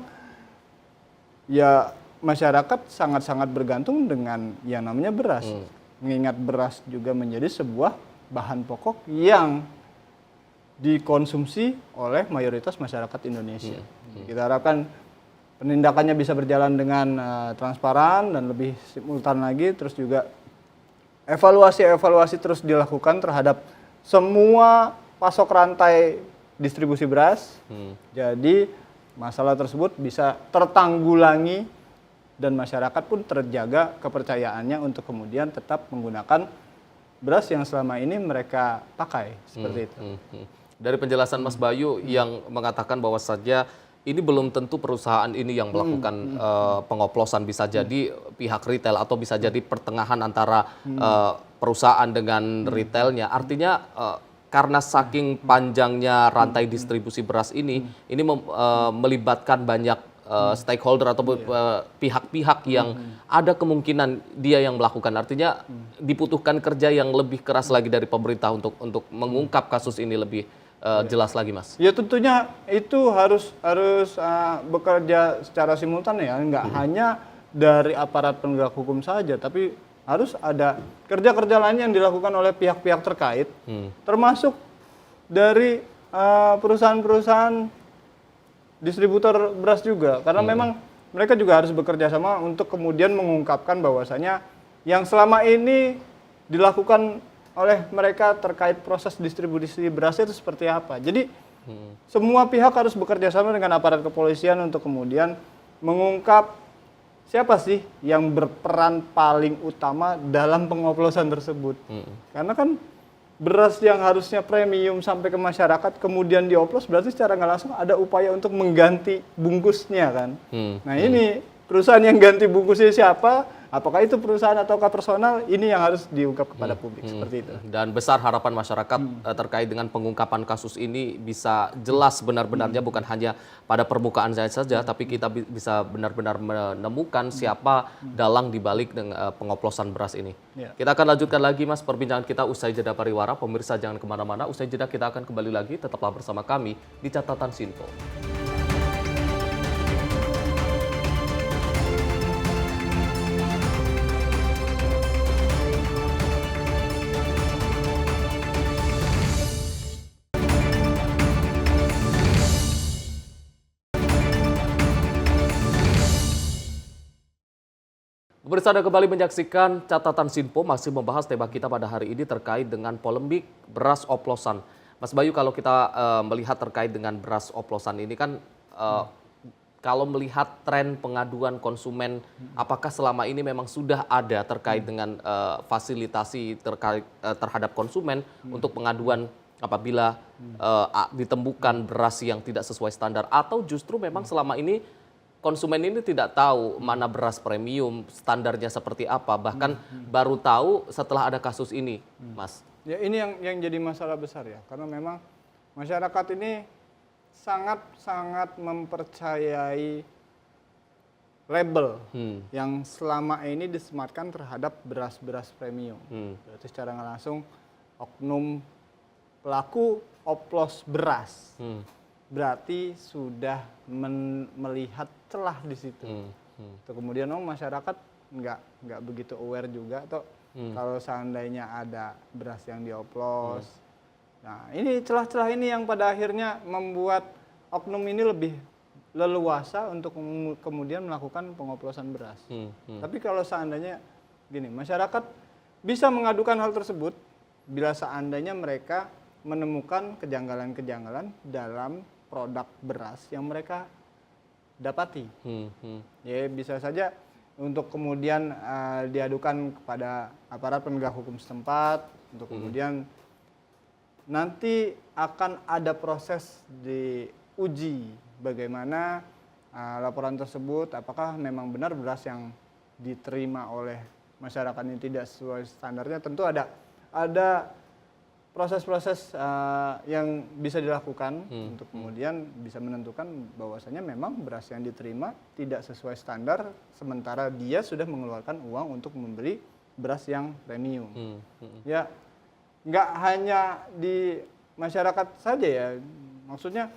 ya masyarakat sangat-sangat bergantung dengan yang namanya beras. Mengingat beras juga menjadi sebuah bahan pokok yang dikonsumsi oleh mayoritas masyarakat Indonesia. Kita harapkan penindakannya bisa berjalan dengan transparan dan lebih simultan lagi, terus juga evaluasi terus dilakukan terhadap semua pasok rantai distribusi beras. Jadi masalah tersebut bisa tertanggulangi dan masyarakat pun terjaga kepercayaannya untuk kemudian tetap menggunakan beras yang selama ini mereka pakai seperti itu. Dari penjelasan Mas Bayu yang mengatakan bahwa saja ini belum tentu perusahaan ini yang melakukan pengoplosan, bisa jadi pihak retail atau bisa jadi pertengahan antara perusahaan dengan retailnya. Artinya karena saking panjangnya rantai distribusi beras ini melibatkan banyak stakeholder atau pihak-pihak yang ada kemungkinan dia yang melakukan. Artinya dibutuhkan kerja yang lebih keras lagi dari pemerintah untuk mengungkap kasus ini lebih jelas lagi, Mas. Ya tentunya itu harus bekerja secara simultan ya, nggak hanya dari aparat penegak hukum saja, tapi harus ada kerja-kerja lain yang dilakukan oleh pihak-pihak terkait, termasuk dari perusahaan-perusahaan distributor beras juga, karena memang mereka juga harus bekerja sama untuk kemudian mengungkapkan bahwasanya yang selama ini dilakukan oleh mereka terkait proses distribusi beras itu seperti apa. Jadi Semua pihak harus bekerja sama dengan aparat kepolisian untuk kemudian mengungkap siapa sih yang berperan paling utama dalam pengoplosan tersebut. Karena kan beras yang harusnya premium sampai ke masyarakat kemudian dioplos, berarti secara nggak langsung ada upaya untuk mengganti bungkusnya kan. Nah ini perusahaan yang ganti bungkusnya siapa? Apakah itu perusahaan ataukah personal? Ini yang harus diungkap kepada publik seperti itu. Dan besar harapan masyarakat terkait dengan pengungkapan kasus ini bisa jelas benar-benarnya, bukan hanya pada permukaan saja, tapi kita bisa benar-benar menemukan siapa dalang dibalik dengan pengoplosan beras ini. Kita akan lanjutkan lagi Mas perbincangan kita usai jeda pariwara. Pemirsa jangan kemana-mana, usai jeda kita akan kembali lagi, tetaplah bersama kami di Catatan Sinpo. Pemirsa, Anda kembali menyaksikan Catatan Sinpo, masih membahas tema kita pada hari ini terkait dengan polemik beras oplosan. Mas Bayu, kalau kita melihat terkait dengan beras oplosan ini kan, kalau melihat tren pengaduan konsumen, apakah selama ini memang sudah ada terkait dengan fasilitasi terhadap konsumen untuk pengaduan apabila ditemukan beras yang tidak sesuai standar, atau justru memang selama ini konsumen ini tidak tahu mana beras premium, standarnya seperti apa, bahkan baru tahu setelah ada kasus ini, Mas? Ya ini yang jadi masalah besar ya, karena memang masyarakat ini sangat mempercayai label yang selama ini disematkan terhadap beras-beras premium. Berarti secara nggak langsung oknum pelaku oplos beras berarti sudah melihat celah di situ. Kemudian masyarakat nggak begitu aware juga, atau kalau seandainya ada beras yang dioplos. Nah ini celah-celah ini yang pada akhirnya membuat oknum ini lebih leluasa untuk kemudian melakukan pengoplosan beras. Tapi kalau seandainya gini, masyarakat bisa mengadukan hal tersebut bila seandainya mereka menemukan kejanggalan-kejanggalan dalam produk beras yang mereka dapati. Ya bisa saja untuk kemudian diadukan kepada aparat penegak hukum setempat, untuk kemudian nanti akan ada proses diuji bagaimana laporan tersebut, apakah memang benar beras yang diterima oleh masyarakat ini tidak sesuai standarnya. Tentu ada proses-proses yang bisa dilakukan untuk kemudian bisa menentukan bahwasanya memang beras yang diterima tidak sesuai standar, sementara dia sudah mengeluarkan uang untuk membeli beras yang premium. Ya, nggak hanya di masyarakat saja ya, maksudnya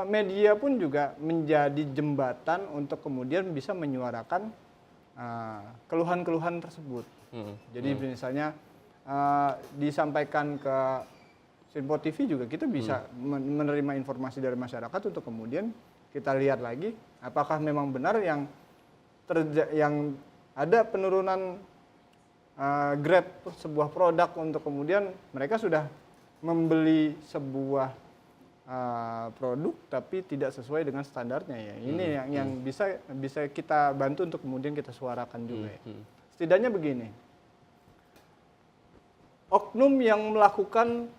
media pun juga menjadi jembatan untuk kemudian bisa menyuarakan keluhan-keluhan tersebut. Jadi misalnya disampaikan ke Sinpo TV juga, kita bisa menerima informasi dari masyarakat untuk kemudian kita lihat lagi apakah memang benar yang ada penurunan grade sebuah produk untuk kemudian mereka sudah membeli sebuah produk tapi tidak sesuai dengan standarnya ya. Ini yang bisa kita bantu untuk kemudian kita suarakan juga ya. Setidaknya begini. Oknum yang melakukan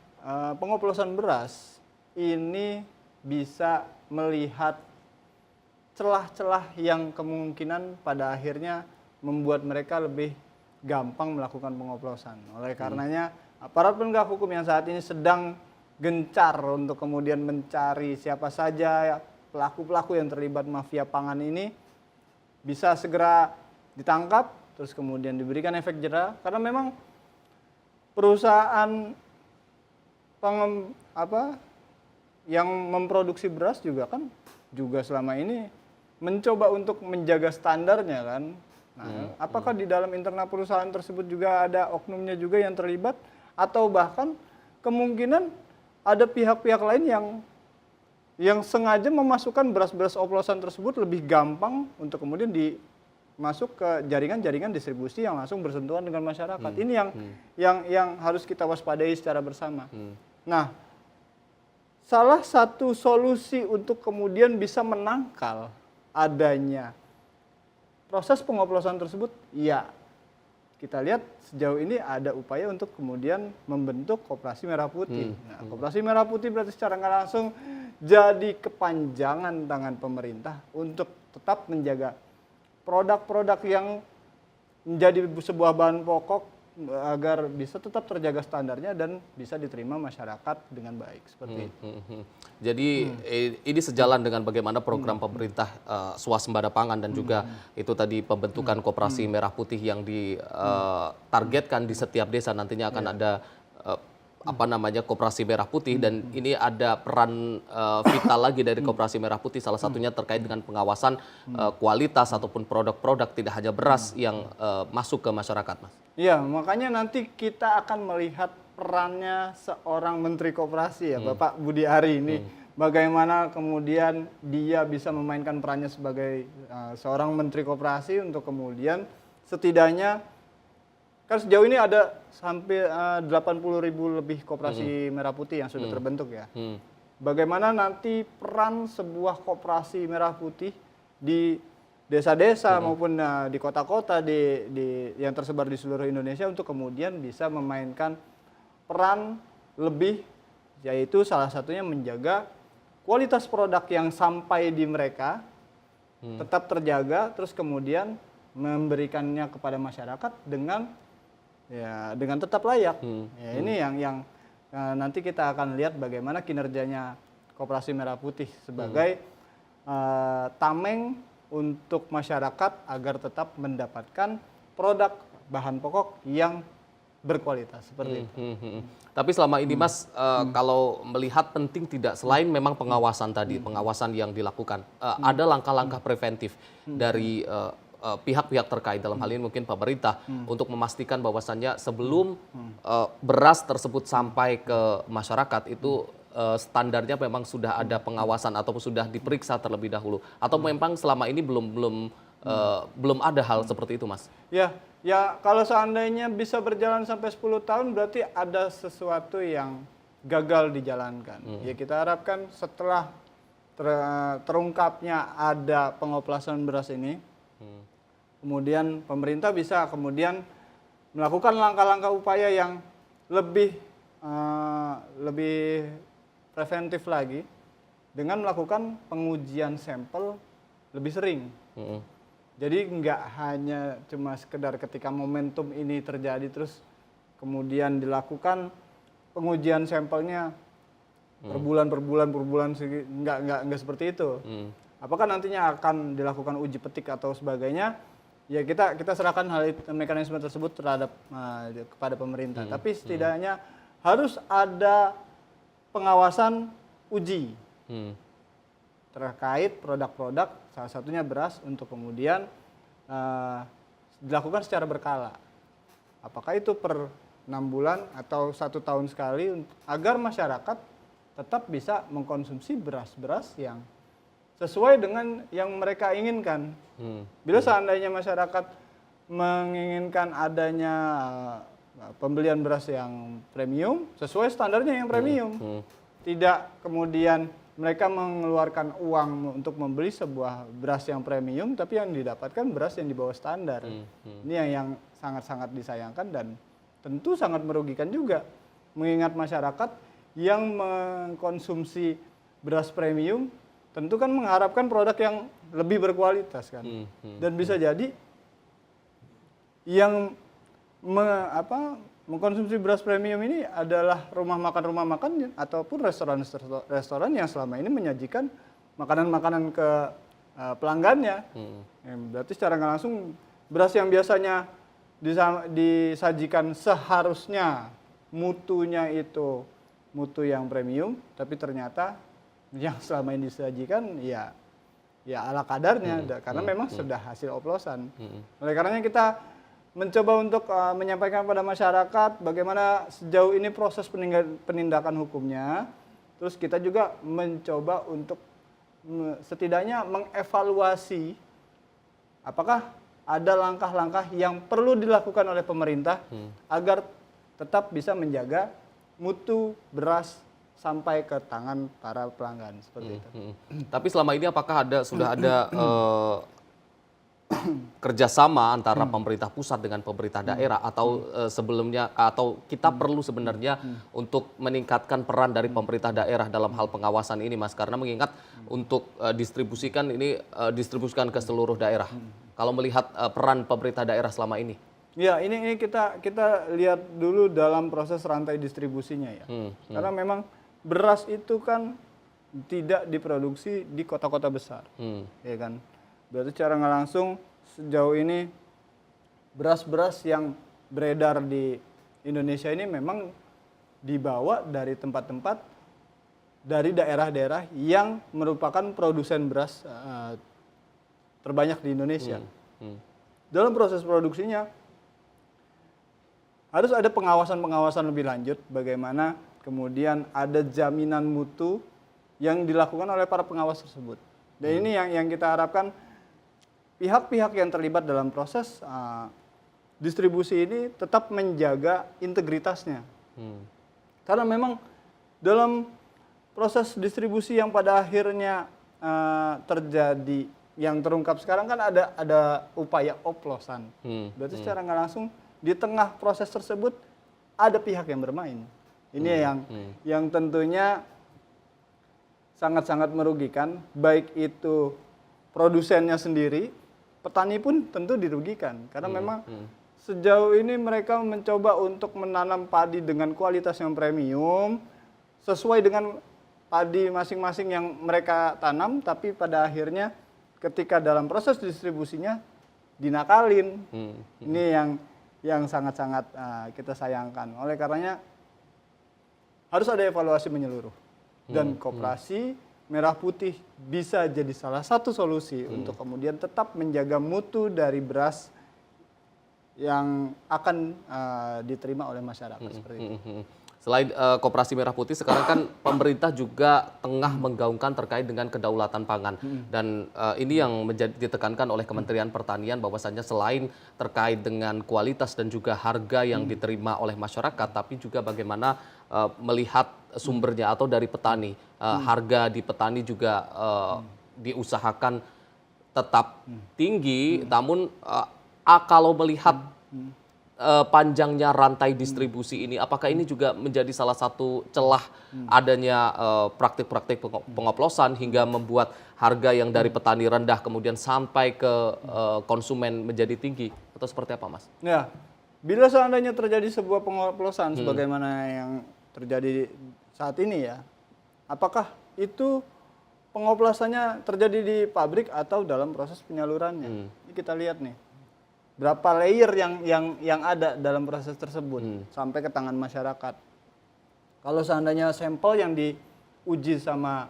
pengoplosan beras ini bisa melihat celah-celah yang kemungkinan pada akhirnya membuat mereka lebih gampang melakukan pengoplosan. Oleh karenanya aparat penegak hukum yang saat ini sedang gencar untuk kemudian mencari siapa saja pelaku-pelaku yang terlibat mafia pangan ini bisa segera ditangkap, terus kemudian diberikan efek jera, karena memang perusahaan yang memproduksi beras juga kan juga selama ini mencoba untuk menjaga standarnya kan. Nah, apakah di dalam internal perusahaan tersebut juga ada oknumnya juga yang terlibat, atau bahkan kemungkinan ada pihak-pihak lain yang sengaja memasukkan beras-beras oplosan tersebut lebih gampang untuk kemudian masuk ke jaringan-jaringan distribusi yang langsung bersentuhan dengan masyarakat. Ini yang harus kita waspadai secara bersama. Nah, salah satu solusi untuk kemudian bisa menangkal adanya proses pengoplosan tersebut, ya kita lihat sejauh ini ada upaya untuk kemudian membentuk Koperasi Merah Putih. Nah, Koperasi Merah Putih berarti secara nggak langsung jadi kepanjangan tangan pemerintah untuk tetap menjaga produk-produk yang menjadi sebuah bahan pokok agar bisa tetap terjaga standarnya dan bisa diterima masyarakat dengan baik seperti itu. Jadi ini sejalan dengan bagaimana program pemerintah swasembada pangan dan juga itu tadi pembentukan Koperasi Merah Putih yang ditargetkan di setiap desa nantinya akan ada Koperasi Merah Putih, dan ini ada peran vital lagi dari Koperasi Merah Putih, salah satunya terkait dengan pengawasan kualitas ataupun produk-produk tidak hanya beras yang masuk ke masyarakat, Mas. Iya, makanya nanti kita akan melihat perannya seorang Menteri Koperasi ya, Bapak Budi Ari ini. Bagaimana kemudian dia bisa memainkan perannya sebagai seorang Menteri Koperasi untuk kemudian setidaknya, kan sejauh ini ada sampai 80.000 lebih Koperasi Merah Putih yang sudah terbentuk ya. Bagaimana nanti peran sebuah Koperasi Merah Putih di desa-desa maupun di kota-kota yang tersebar di seluruh Indonesia untuk kemudian bisa memainkan peran lebih, yaitu salah satunya menjaga kualitas produk yang sampai di mereka tetap terjaga, terus kemudian memberikannya kepada masyarakat dengan tetap layak. Ya, ini yang nanti kita akan lihat bagaimana kinerjanya Koperasi Merah Putih sebagai tameng untuk masyarakat agar tetap mendapatkan produk bahan pokok yang berkualitas seperti itu. Tapi selama ini Mas, kalau melihat penting tidak, selain memang pengawasan tadi, pengawasan yang dilakukan, ada langkah-langkah preventif dari pihak-pihak terkait, dalam hal ini mungkin pemerintah, untuk memastikan bahwasannya sebelum beras tersebut sampai ke masyarakat itu standarnya memang sudah ada pengawasan ataupun sudah diperiksa terlebih dahulu, atau memang selama ini belum ada hal seperti itu, Mas? Ya kalau seandainya bisa berjalan sampai 10 tahun berarti ada sesuatu yang gagal dijalankan. Ya kita harapkan setelah terungkapnya ada pengoplosan beras ini, kemudian pemerintah bisa kemudian melakukan langkah-langkah upaya yang lebih preventif lagi dengan melakukan pengujian sampel lebih sering. Jadi nggak hanya cuma sekedar ketika momentum ini terjadi terus kemudian dilakukan pengujian sampelnya per bulan, nggak seperti itu. Apakah nantinya akan dilakukan uji petik atau sebagainya? Ya kita serahkan mekanisme tersebut terhadap kepada pemerintah. Tapi setidaknya harus ada pengawasan uji terkait produk-produk, salah satunya beras, untuk kemudian dilakukan secara berkala. Apakah itu per 6 bulan atau 1 tahun sekali, agar masyarakat tetap bisa mengkonsumsi beras-beras yang sesuai dengan yang mereka inginkan. Bila seandainya masyarakat menginginkan adanya pembelian beras yang premium, sesuai standarnya yang premium. Tidak kemudian mereka mengeluarkan uang untuk membeli sebuah beras yang premium, tapi yang didapatkan beras yang di bawah standar. Ini yang sangat-sangat disayangkan dan tentu sangat merugikan juga, mengingat masyarakat yang mengkonsumsi beras premium tentu kan mengharapkan produk yang lebih berkualitas kan. Dan bisa jadi yang mengkonsumsi beras premium ini adalah rumah makan ataupun restoran yang selama ini menyajikan makanan-makanan ke pelanggannya. Berarti secara nggak langsung beras yang biasanya disajikan seharusnya mutunya itu mutu yang premium, tapi ternyata yang selama ini disajikan ya ala kadarnya, karena memang sudah hasil oplosan. Oleh karenanya kita mencoba untuk menyampaikan pada masyarakat bagaimana sejauh ini proses penindakan hukumnya. Terus kita juga mencoba untuk setidaknya mengevaluasi apakah ada langkah-langkah yang perlu dilakukan oleh pemerintah agar tetap bisa menjaga mutu beras sampai ke tangan para pelanggan seperti itu. Tapi selama ini apakah sudah ada kerjasama antara pemerintah pusat dengan pemerintah daerah atau sebelumnya atau kita perlu sebenarnya untuk meningkatkan peran dari pemerintah daerah dalam hal pengawasan ini, Mas? Karena mengingat untuk distribusikan ke seluruh daerah. Kalau melihat peran pemerintah daerah selama ini. Ya, ini kita lihat dulu dalam proses rantai distribusinya ya. Karena memang beras itu kan tidak diproduksi di kota-kota besar, ya kan. Berarti secara nggak langsung sejauh ini beras-beras yang beredar di Indonesia ini memang dibawa dari tempat-tempat dari daerah-daerah yang merupakan produsen beras terbanyak di Indonesia. Dalam proses produksinya harus ada pengawasan-pengawasan lebih lanjut, bagaimana kemudian ada jaminan mutu yang dilakukan oleh para pengawas tersebut. Dan ini yang kita harapkan pihak-pihak yang terlibat dalam proses distribusi ini tetap menjaga integritasnya. Karena memang dalam proses distribusi yang pada akhirnya terjadi, yang terungkap sekarang kan ada upaya oplosan. Berarti secara nggak langsung di tengah proses tersebut ada pihak yang bermain. Ini yang tentunya sangat-sangat merugikan, baik itu produsennya sendiri, petani pun tentu dirugikan. Karena memang sejauh ini mereka mencoba untuk menanam padi dengan kualitas yang premium, sesuai dengan padi masing-masing yang mereka tanam, tapi pada akhirnya ketika dalam proses distribusinya dinakalin. Ini yang sangat-sangat kita sayangkan. Oleh karenanya harus ada evaluasi menyeluruh. Dan koperasi merah putih bisa jadi salah satu solusi untuk kemudian tetap menjaga mutu dari beras yang akan diterima oleh masyarakat seperti itu. Selain Koperasi Merah Putih, sekarang kan pemerintah juga tengah menggaungkan terkait dengan kedaulatan pangan. Dan ini yang ditekankan oleh Kementerian Pertanian bahwasannya selain terkait dengan kualitas dan juga harga yang diterima oleh masyarakat, tapi juga bagaimana melihat sumbernya atau dari petani. Harga di petani juga diusahakan tetap tinggi, namun kalau melihat panjangnya rantai distribusi ini, apakah ini juga menjadi salah satu celah adanya praktik-praktik pengoplosan hingga membuat harga yang dari petani rendah kemudian sampai ke konsumen menjadi tinggi, atau seperti apa, Mas? Ya, bila seandainya terjadi sebuah pengoplosan sebagaimana yang terjadi saat ini ya, apakah itu pengoplosannya terjadi di pabrik atau dalam proses penyalurannya? Ini kita lihat nih. Berapa layer yang ada dalam proses tersebut sampai ke tangan masyarakat. Kalau seandainya sampel yang diuji sama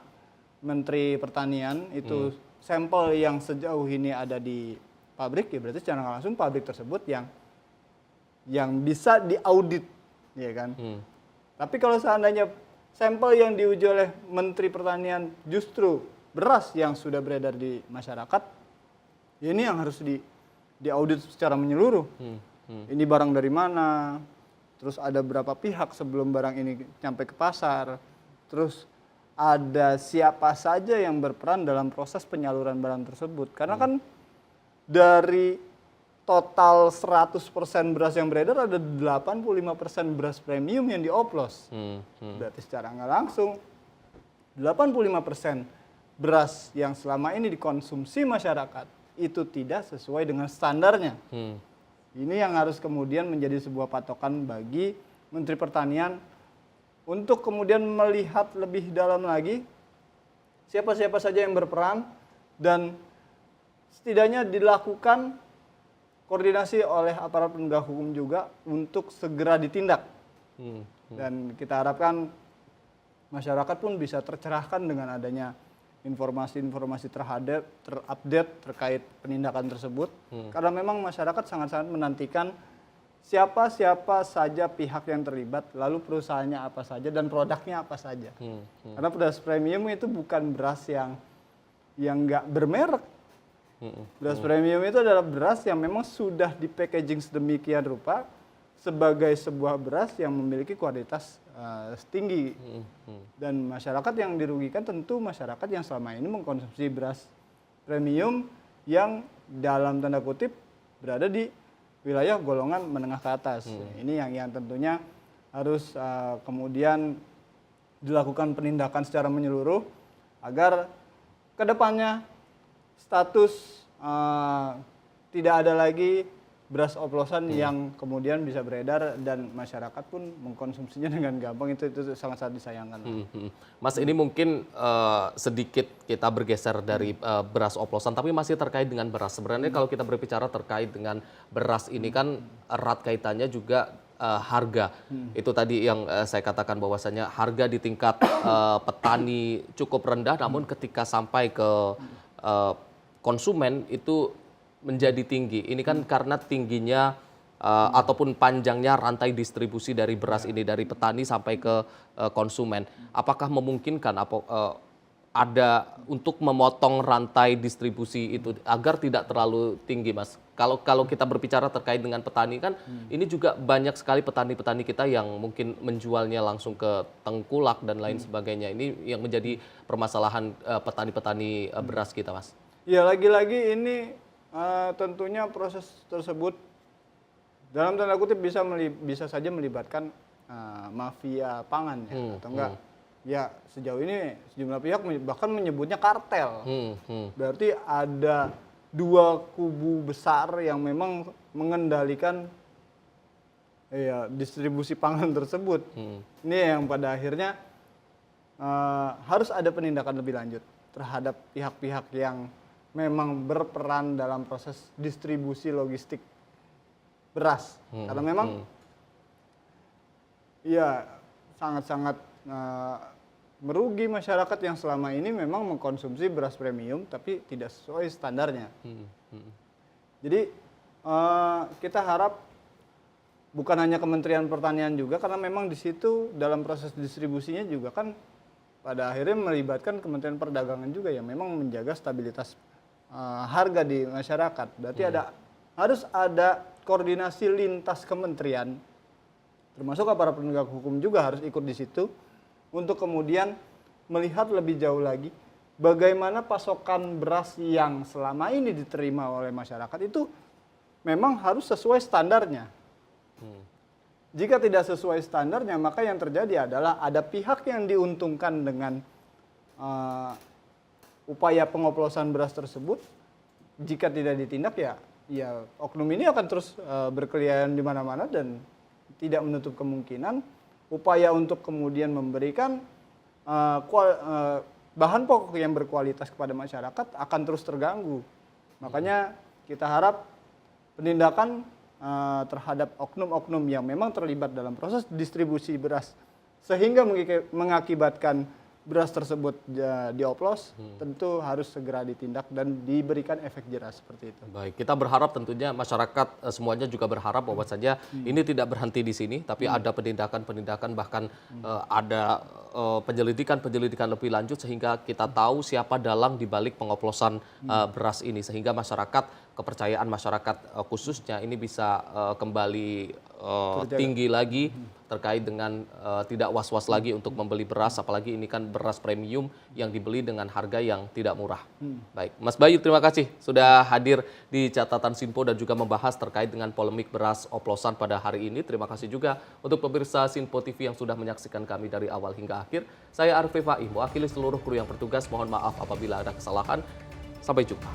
Menteri Pertanian itu sampel yang sejauh ini ada di pabrik, ya berarti secara langsung pabrik tersebut yang bisa diaudit, ya kan. Tapi kalau seandainya sampel yang diuji oleh Menteri Pertanian justru beras yang sudah beredar di masyarakat, ya ini yang harus diaudit secara menyeluruh. Ini barang dari mana, terus ada berapa pihak sebelum barang ini sampai ke pasar, terus ada siapa saja yang berperan dalam proses penyaluran barang tersebut. Karena kan dari total 100% beras yang beredar ada 85% beras premium yang dioplos. Berarti secara nggak langsung 85% beras yang selama ini dikonsumsi masyarakat itu tidak sesuai dengan standarnya. Ini yang harus kemudian menjadi sebuah patokan bagi Menteri Pertanian untuk kemudian melihat lebih dalam lagi siapa-siapa saja yang berperan dan setidaknya dilakukan koordinasi oleh aparat penegak hukum juga untuk segera ditindak. Dan kita harapkan masyarakat pun bisa tercerahkan dengan adanya informasi-informasi terupdate terkait penindakan tersebut. Karena memang masyarakat sangat-sangat menantikan siapa-siapa saja pihak yang terlibat, lalu perusahaannya apa saja dan produknya apa saja. Karena beras premium itu bukan beras yang nggak bermerek. Beras premium itu adalah beras yang memang sudah di packaging sedemikian rupa sebagai sebuah beras yang memiliki kualitas tinggi. Dan masyarakat yang dirugikan tentu masyarakat yang selama ini mengkonsumsi beras premium yang dalam tanda kutip berada di wilayah golongan menengah ke atas. Ini yang tentunya harus kemudian dilakukan penindakan secara menyeluruh agar kedepannya status tidak ada lagi beras oplosan yang kemudian bisa beredar dan masyarakat pun mengkonsumsinya dengan gampang. Itu sangat-sangat disayangkan. Mas, ini mungkin sedikit kita bergeser dari beras oplosan, tapi masih terkait dengan beras. Sebenarnya kalau kita berbicara terkait dengan beras ini kan erat kaitannya juga harga. Itu tadi yang saya katakan bahwasanya harga di tingkat petani cukup rendah, namun ketika sampai ke konsumen itu menjadi tinggi. Ini kan karena tingginya ataupun panjangnya rantai distribusi dari beras ini dari petani sampai ke konsumen. Apakah memungkinkan ada untuk memotong rantai distribusi itu agar tidak terlalu tinggi, Mas? Kalau kita berbicara terkait dengan petani kan ini juga banyak sekali petani-petani kita yang mungkin menjualnya langsung ke tengkulak dan lain sebagainya. Ini yang menjadi permasalahan petani-petani beras kita, Mas. Ya, lagi-lagi ini tentunya proses tersebut dalam tanda kutip bisa saja melibatkan mafia pangan ya, atau enggak. Ya, sejauh ini sejumlah pihak bahkan menyebutnya kartel. Berarti ada dua kubu besar yang memang mengendalikan distribusi pangan tersebut. Ini yang pada akhirnya harus ada penindakan lebih lanjut terhadap pihak-pihak yang memang berperan dalam proses distribusi logistik beras. Karena memang ya sangat-sangat merugi masyarakat yang selama ini memang mengkonsumsi beras premium tapi tidak sesuai standarnya. Jadi kita harap bukan hanya Kementerian Pertanian juga, karena memang di situ dalam proses distribusinya juga kan pada akhirnya melibatkan Kementerian Perdagangan juga yang memang menjaga stabilitas harga di masyarakat. Berarti harus ada koordinasi lintas kementerian, termasuk aparat penegak hukum juga harus ikut di situ untuk kemudian melihat lebih jauh lagi bagaimana pasokan beras yang selama ini diterima oleh masyarakat itu memang harus sesuai standarnya. Jika tidak sesuai standarnya, maka yang terjadi adalah ada pihak yang diuntungkan dengan upaya pengoplosan beras tersebut. Jika tidak ditindak ya oknum ini akan terus berkeliaran di mana-mana dan tidak menutup kemungkinan upaya untuk kemudian memberikan bahan pokok yang berkualitas kepada masyarakat akan terus terganggu. Makanya kita harap penindakan terhadap oknum-oknum yang memang terlibat dalam proses distribusi beras sehingga mengakibatkan beras tersebut dioplos, tentu harus segera ditindak dan diberikan efek jerah seperti itu. Baik, kita berharap tentunya masyarakat semuanya juga berharap bahwa saja ini tidak berhenti di sini, tapi ada penindakan-penindakan, bahkan ada penyelidikan lebih lanjut sehingga kita tahu siapa dalang di balik pengoplosan beras ini, sehingga masyarakat, kepercayaan masyarakat khususnya ini bisa kembali tinggi lagi terkait dengan tidak was-was lagi untuk membeli beras, apalagi ini kan beras premium yang dibeli dengan harga yang tidak murah. Baik, Mas Bayu, terima kasih sudah hadir di catatan Sinpo dan juga membahas terkait dengan polemik beras oplosan pada hari ini. Terima kasih juga untuk pemirsa Sinpo TV yang sudah menyaksikan kami dari awal hingga akhir. Saya Arif Fai, mewakili seluruh kru yang bertugas, mohon maaf apabila ada kesalahan. Sampai jumpa.